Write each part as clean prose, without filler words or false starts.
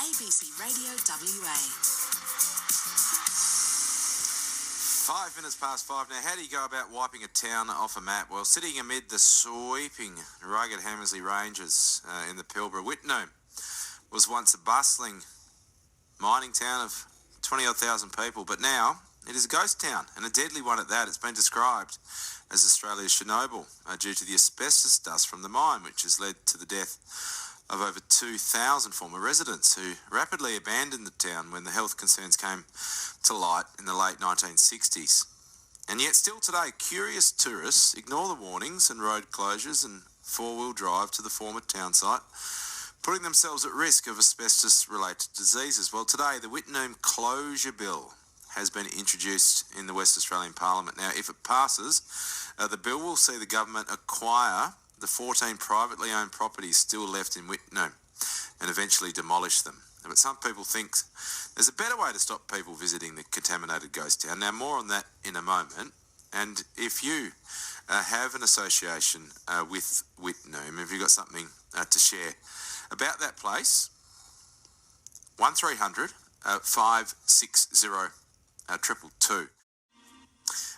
ABC Radio WA. 5 minutes past 5 now. How do you go about wiping a town off a map? Well, sitting amid the sweeping, rugged Hamersley Ranges in the Pilbara, Wittenoom was once a bustling mining town of 20-odd thousand people, but now it is a ghost town, and a deadly one at that. It's been described as Australia's Chernobyl due to the asbestos dust from the mine, which has led to the death of over 2,000 former residents who rapidly abandoned the town when the health concerns came to light in the late 1960s. And yet still today, curious tourists ignore the warnings and road closures and four-wheel drive to the former town site, putting themselves at risk of asbestos-related diseases. Well, today, the Wittenoom Closure Bill has been introduced in the West Australian Parliament. Now, if it passes, the bill will see the government acquire the 14 privately owned properties still left in Wittenoom and eventually demolish them. But some people think there's a better way to stop people visiting the contaminated ghost town. Now, more on that in a moment. And if you have an association with Wittenoom, if you've got something to share about that place, 1300 560 222.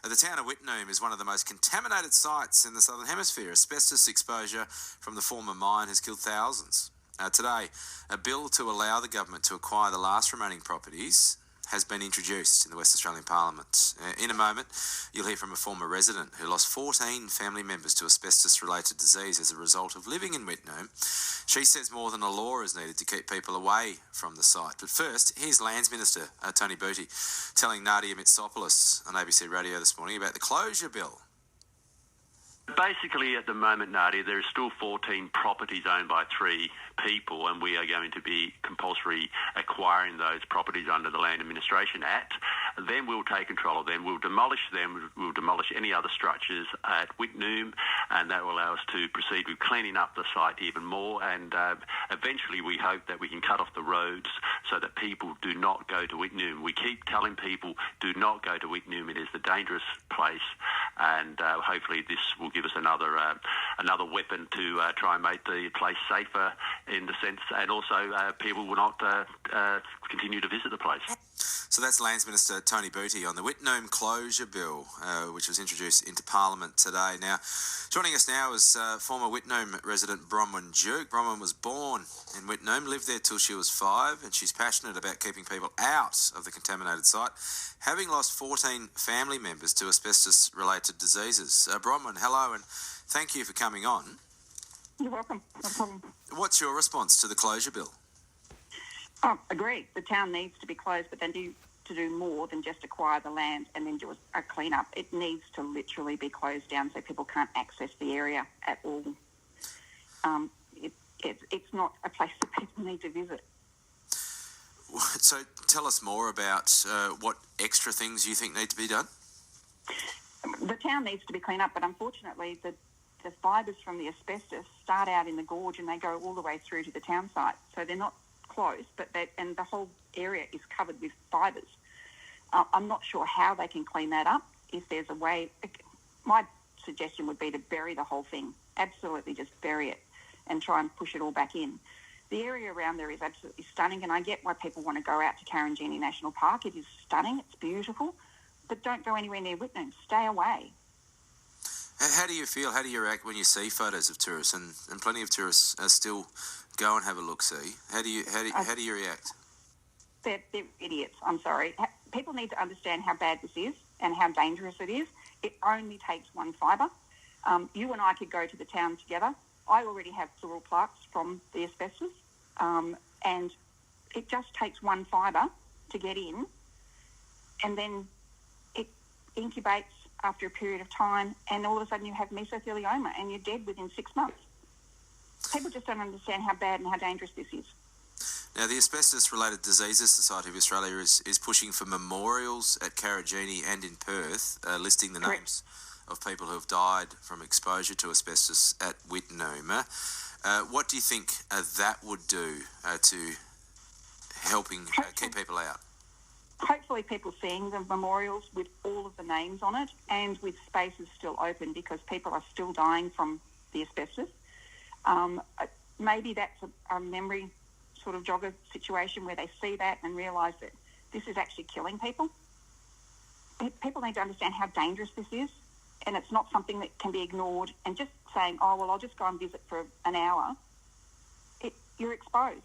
The town of Wittenoom is one of the most contaminated sites in the Southern Hemisphere. Asbestos exposure from the former mine has killed thousands. Today, a bill to allow the government to acquire the last remaining properties has been introduced in the West Australian Parliament. In a moment, you'll hear from a former resident who lost 14 family members to asbestos-related disease as a result of living in Wittenoom. She says more than a law is needed to keep people away from the site. But first, here's Lands Minister Tony Booty telling Nadia Mitsopoulos on ABC Radio this morning about the Closure Bill. Basically, at the moment, Nadia, there are still 14 properties owned by 3 people, and we are going to be compulsory acquiring those properties under the Land Administration Act. Then we'll take control of them. We'll demolish them. We'll demolish any other structures at Wittenoom, and that will allow us to proceed with cleaning up the site even more. And eventually, we hope that we can cut off the roads so that people do not go to Wittenoom. We keep telling people, do not go to Wittenoom. It is a dangerous place, and hopefully this will give us another weapon to try and make the place safer in the sense, and also people will not continue to visit the place. So that's Lands Minister Tony Booty on the Wittenoom Closure Bill, which was introduced into Parliament today. Now, joining us now is former Wittenoom resident Bronwen Duke. Bronwen was born in Wittenoom, lived there till she was 5, and she's passionate about keeping people out of the contaminated site, having lost 14 family members to asbestos-related diseases. Bronwen, hello, and thank you for coming on. You're welcome. No problem. What's your response to the Closure Bill? Oh, agree. The town needs to be closed, but then to do more than just acquire the land and then do a clean-up. It needs to literally be closed down so people can't access the area at all. It's not a place that people need to visit. So tell us more about what extra things you think need to be done. The town needs to be cleaned up, but unfortunately the fibres from the asbestos start out in the gorge and they go all the way through to the town site. So they're not close, and the whole area is covered with fibres. I'm not sure how they can clean that up. If there's a way, my suggestion would be to bury the whole thing. Absolutely, just bury it and try and push it all back in. The area around there is absolutely stunning, and I get why people want to go out to Karanjini National Park. It is stunning, it's beautiful, but don't go anywhere near Wittenoom. Stay away. How do you feel? How do you react when you see photos of tourists, and plenty of tourists still go and have a look-see? How do you react? They're idiots. I'm sorry. People need to understand how bad this is and how dangerous it is. It only takes one fibre. You and I could go to the town together. I already have pleural plaques from the asbestos, and it just takes one fibre to get in, and then it incubates after a period of time, and all of a sudden you have mesothelioma and you're dead within 6 months. People just don't understand how bad and how dangerous this is. Now, the Asbestos-Related Diseases Society of Australia is pushing for memorials at Karanjini and in Perth, listing the names of people who have died from exposure to asbestos at Wittenoom. What do you think that would do to helping keep people out? Hopefully people seeing the memorials with all of the names on it and with spaces still open because people are still dying from the asbestos. Maybe that's a memory sort of jogger situation where they see that and realise that this is actually killing people. People need to understand how dangerous this is, and it's not something that can be ignored. And just saying, oh, well, I'll just go and visit for an hour, you're exposed.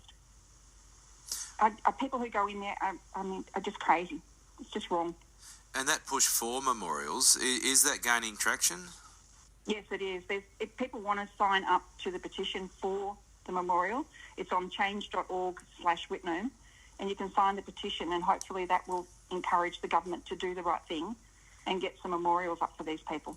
People who go in there, are just crazy. It's just wrong. And that push for memorials, is that gaining traction? Yes, it is. If people want to sign up to the petition for the memorial, it's on change.org/Wittenoom, and you can sign the petition, and hopefully that will encourage the government to do the right thing and get some memorials up for these people.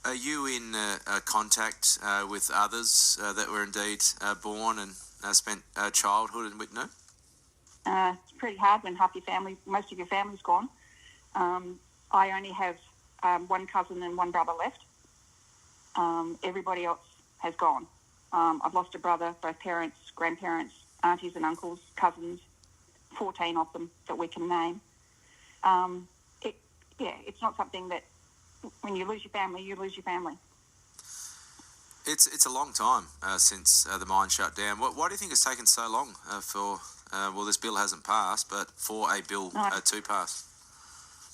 Are you in contact with others that were indeed born and spent childhood in Wittenoom? It's pretty hard when most of your family's gone. I only have one cousin and one brother left. Everybody else has gone. I've lost a brother, both parents, grandparents, aunties and uncles, cousins, 14 of them that we can name. It's not something that when you lose your family, you lose your family. It's a long time since the mine shut down. Why do you think it's taken so long for, this bill hasn't passed, but for a bill to pass?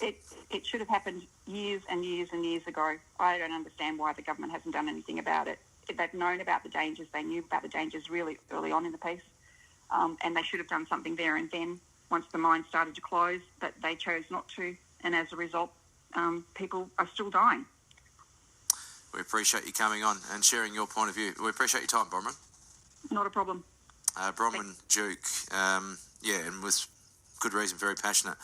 It should have happened years and years and years ago. I don't understand why the government hasn't done anything about it. They've known about the dangers. They knew about the dangers really early on in the piece, and they should have done something there and then once the mine started to close, but they chose not to, and as a result, people are still dying. We appreciate you coming on and sharing your point of view. We appreciate your time, Bronwen. Not a problem. Bronwen Duke, and with good reason, very passionate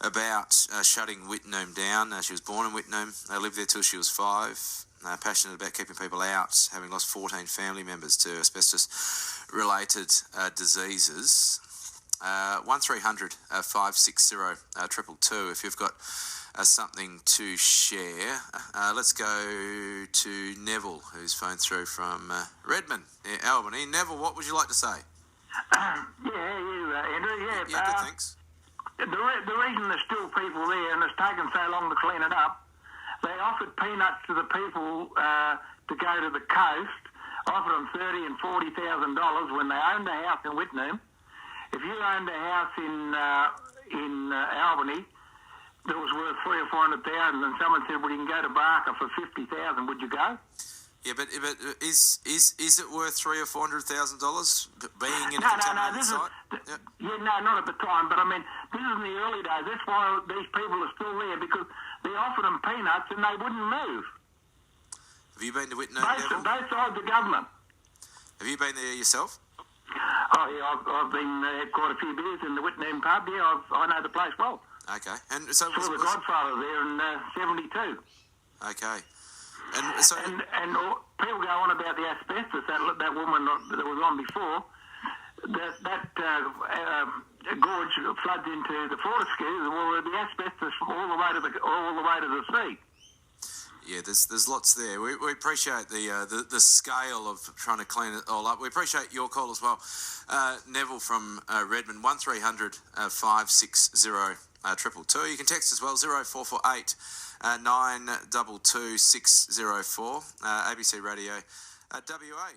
about shutting Wittenoom down. She was born in Wittenoom. Lived there till she was 5. Passionate about keeping people out, having lost 14 family members to asbestos-related diseases. 1300 560 222. If you've got something to share, let's go to Neville, who's phoned through from Redmond, Albany. Neville, what would you like to say? Andrew. Yeah, good, thanks. The reason there's still people there and it's taken so long to clean it up, they offered peanuts to the people to go to the coast, offered them $30,000 and $40,000 when they owned a house in Wittenoom. If you owned a house in Albany that was worth $300,000 or $400,000, and someone said, "Well, you can go to Barker for $50,000," would you go? Yeah, but is it worth $300,000 or $400,000 being in a contaminated site? No, not at the time. But I mean, this is in the early days. That's why these people are still there, because they offered them peanuts and they wouldn't move. Have you been to Wittenoom? Both sides of the government. Have you been there yourself? Oh yeah, I've been quite a few beers in the Wittenoom pub. Yeah, I know the place well. Okay, and so saw the Godfather there in '72. Okay. And so, and people go on about the asbestos. That woman that was on before, that gorge floods into the Fortescue. Well, the asbestos from all the way to the sea. Yeah, there's lots there. We appreciate the scale of trying to clean it all up. We appreciate your call as well, Neville from Redmond. 1300 560 222. You can text as well, 0448 922 604. ABC Radio WA.